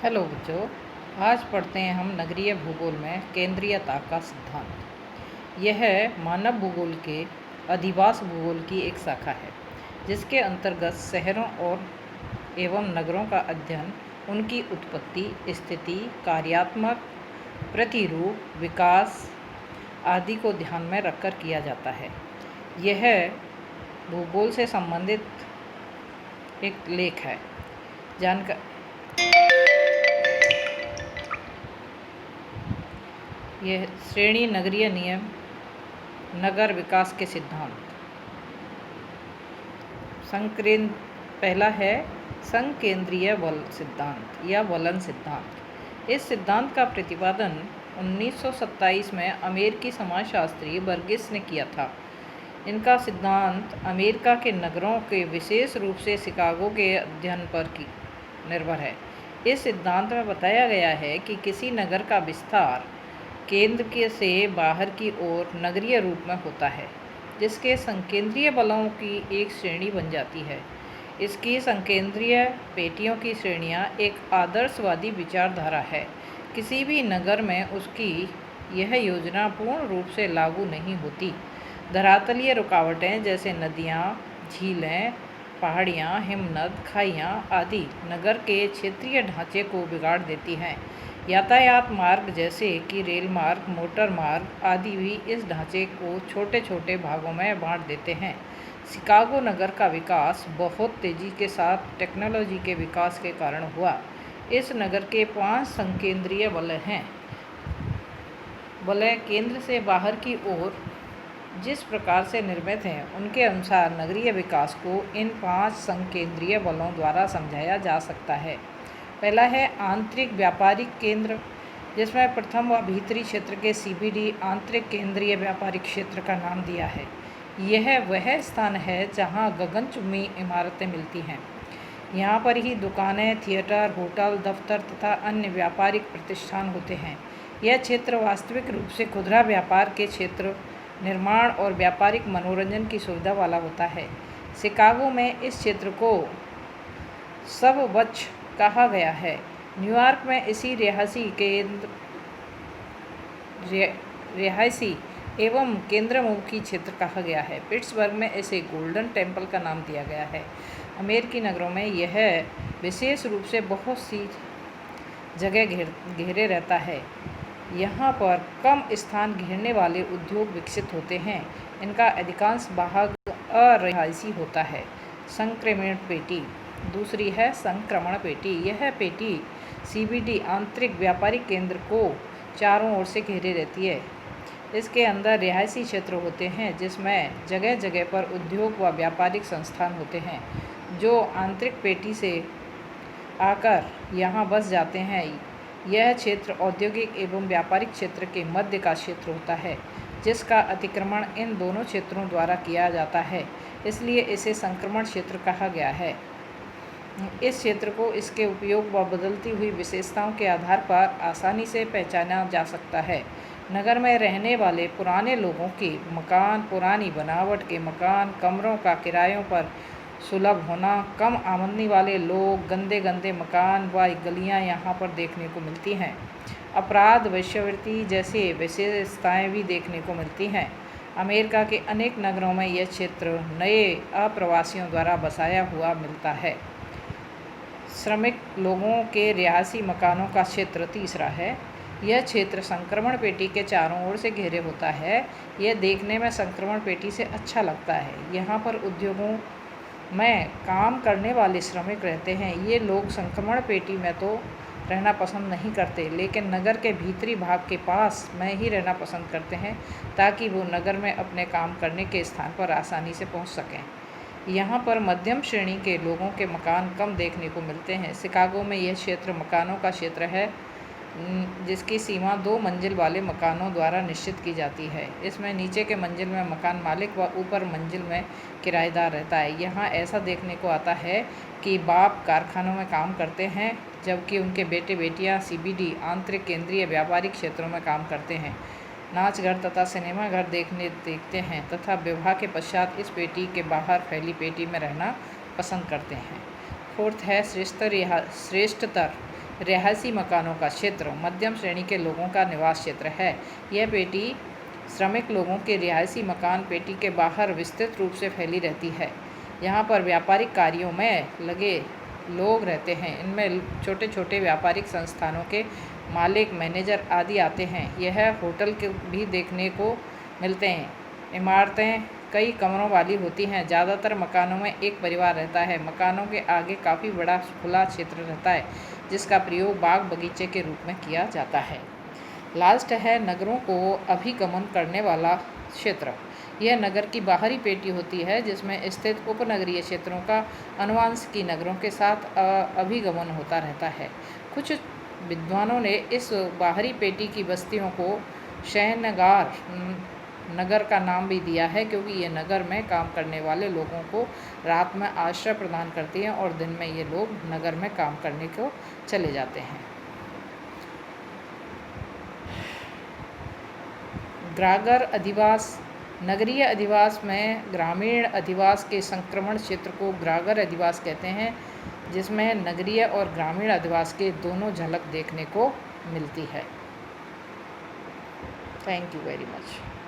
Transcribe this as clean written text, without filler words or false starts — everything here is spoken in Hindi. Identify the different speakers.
Speaker 1: हेलो बच्चों, आज पढ़ते हैं हम नगरीय भूगोल में केंद्रीयता का सिद्धांत। यह मानव भूगोल के अधिवास भूगोल की एक शाखा है, जिसके अंतर्गत शहरों और एवं नगरों का अध्ययन, उनकी उत्पत्ति, स्थिति, कार्यात्मक प्रतिरूप, विकास आदि को ध्यान में रखकर किया जाता है। यह भूगोल से संबंधित एक लेख है। यह श्रेणी नगरीय नियम, नगर विकास के सिद्धांत। पहला है संकेंद्रीय बल सिद्धांत या वलन सिद्धांत। इस सिद्धांत का प्रतिपादन 1927 में अमेरिकी समाजशास्त्री बर्गिस ने किया था। इनका सिद्धांत अमेरिका के नगरों के, विशेष रूप से शिकागो के अध्ययन पर निर्भर है। इस सिद्धांत में बताया गया है कि किसी नगर का विस्तार केंद्र से बाहर की ओर नगरीय रूप में होता है, जिसके संकेंद्रीय बलों की एक श्रेणी बन जाती है। इसकी संकेंद्रीय पेटियों की श्रेणियां एक आदर्शवादी विचारधारा है। किसी भी नगर में उसकी यह योजना पूर्ण रूप से लागू नहीं होती। धरातलीय रुकावटें जैसे नदियां, झीलें, पहाड़ियां, हिमनद, खाइयां आदि नगर के क्षेत्रीय ढांचे को बिगाड़ देती हैं। यातायात मार्ग जैसे कि रेल मार्ग, मोटर मार्ग आदि भी इस ढांचे को छोटे छोटे भागों में बांट देते हैं। शिकागो नगर का विकास बहुत तेज़ी के साथ टेक्नोलॉजी के विकास के कारण हुआ। इस नगर के 5 संकेंद्रीय वलय हैं। वलय केंद्र से बाहर की ओर जिस प्रकार से निर्मित हैं, उनके अनुसार नगरीय विकास को इन 5 संकेंद्रीय वलों द्वारा समझाया जा सकता है। पहला है आंतरिक व्यापारिक केंद्र, जिसमें प्रथम व भीतरी क्षेत्र के CBD आंतरिक केंद्रीय व्यापारिक क्षेत्र का नाम दिया है। यह वह स्थान है जहां गगनचुंबी इमारतें मिलती हैं। यहाँ पर ही दुकानें, थिएटर, होटल, दफ्तर तथा अन्य व्यापारिक प्रतिष्ठान होते हैं। यह क्षेत्र वास्तविक रूप से खुदरा व्यापार के क्षेत्र, निर्माण और व्यापारिक मनोरंजन की सुविधा वाला होता है। शिकागो में इस क्षेत्र को सबवच कहा गया है। न्यूयॉर्क में इसी रिहायशी एवं केंद्रमुखी क्षेत्र कहा गया है। पिट्सबर्ग में इसे गोल्डन टेम्पल का नाम दिया गया है। अमेरिकी नगरों में यह विशेष रूप से बहुत सी जगह घेरे रहता है। यहाँ पर कम स्थान घेरने वाले उद्योग विकसित होते हैं। इनका अधिकांश भाग अरिहायशी होता है। संक्रमण पेटी दूसरी है संक्रमण पेटी। यह पेटी CBD आंतरिक व्यापारिक केंद्र को चारों ओर से घेरे रहती है। इसके अंदर रिहायशी क्षेत्र होते हैं, जिसमें जगह जगह पर उद्योग व व्यापारिक संस्थान होते हैं, जो आंतरिक पेटी से आकर यहाँ बस जाते हैं। यह क्षेत्र औद्योगिक एवं व्यापारिक क्षेत्र के मध्य का क्षेत्र होता है, जिसका अतिक्रमण इन दोनों क्षेत्रों द्वारा किया जाता है, इसलिए इसे संक्रमण क्षेत्र कहा गया है। इस क्षेत्र को इसके उपयोग व बदलती हुई विशेषताओं के आधार पर आसानी से पहचाना जा सकता है। नगर में रहने वाले पुराने लोगों के मकान, पुरानी बनावट के मकान, कमरों का किरायों पर सुलभ होना, कम आमदनी वाले लोग, गंदे गंदे मकान व गलियां यहाँ पर देखने को मिलती हैं। अपराध, वेश्यावृत्ति जैसी विशेषताएं भी देखने को मिलती हैं। अमेरिका के अनेक नगरों में यह क्षेत्र नए अप्रवासियों द्वारा बसाया हुआ मिलता है। श्रमिक लोगों के रिहायशी मकानों का क्षेत्र तीसरा है। यह क्षेत्र संक्रमण पेटी के चारों ओर से घेरे होता है। यह देखने में संक्रमण पेटी से अच्छा लगता है। यहाँ पर उद्योगों में काम करने वाले श्रमिक रहते हैं। ये लोग संक्रमण पेटी में तो रहना पसंद नहीं करते, लेकिन नगर के भीतरी भाग के पास में ही रहना पसंद करते हैं, ताकि वो नगर में अपने काम करने के स्थान पर आसानी से पहुंच सकें। यहाँ पर मध्यम श्रेणी के लोगों के मकान कम देखने को मिलते हैं। शिकागो में यह क्षेत्र मकानों का क्षेत्र है, जिसकी सीमा 2 मंजिल वाले मकानों द्वारा निश्चित की जाती है। इसमें नीचे के मंजिल में मकान मालिक व ऊपर मंजिल में किराएदार रहता है। यहाँ ऐसा देखने को आता है कि बाप कारखानों में काम करते हैं, जबकि उनके बेटे बेटियाँ CBD आंतरिक केंद्रीय व्यापारिक क्षेत्रों में काम करते हैं, नाच घर तथा सिनेमा घर देखते हैं तथा विवाह के पश्चात इस पेटी के बाहर फैली पेटी में रहना पसंद करते हैं। फोर्थ है श्रेष्ठतर रिहायशी मकानों का क्षेत्र मध्यम श्रेणी के लोगों का निवास क्षेत्र है। यह पेटी श्रमिक लोगों के रिहायशी मकान पेटी के बाहर विस्तृत रूप से फैली रहती है। यहाँ पर व्यापारिक कार्यों में लगे लोग रहते हैं। इनमें छोटे छोटे व्यापारिक संस्थानों के मालिक, मैनेजर आदि आते हैं। यह होटल के भी देखने को मिलते हैं। इमारतें कई कमरों वाली होती हैं। ज़्यादातर मकानों में एक परिवार रहता है। मकानों के आगे काफ़ी बड़ा खुला क्षेत्र रहता है, जिसका प्रयोग बाग बगीचे के रूप में किया जाता है। लास्ट है नगरों को अभिगमन करने वाला क्षेत्र। यह नगर की बाहरी पेटी होती है, जिसमें स्थित उपनगरीय क्षेत्रों का अनुवांशिकी नगरों के साथ अभिगमन होता रहता है। कुछ विद्वानों ने इस बाहरी पेटी की बस्तियों को शयनगार नगर का नाम भी दिया है, क्योंकि ये नगर में काम करने वाले लोगों को रात में आश्रय प्रदान करती हैं और दिन में ये लोग नगर में काम करने को चले जाते हैं। ग्रागर अधिवास। नगरीय अधिवास में ग्रामीण अधिवास के संक्रमण क्षेत्र को ग्रागर अधिवास कहते हैं, जिसमें नगरीय और ग्रामीण अधिवास के दोनों झलक देखने को मिलती है। Thank you very much.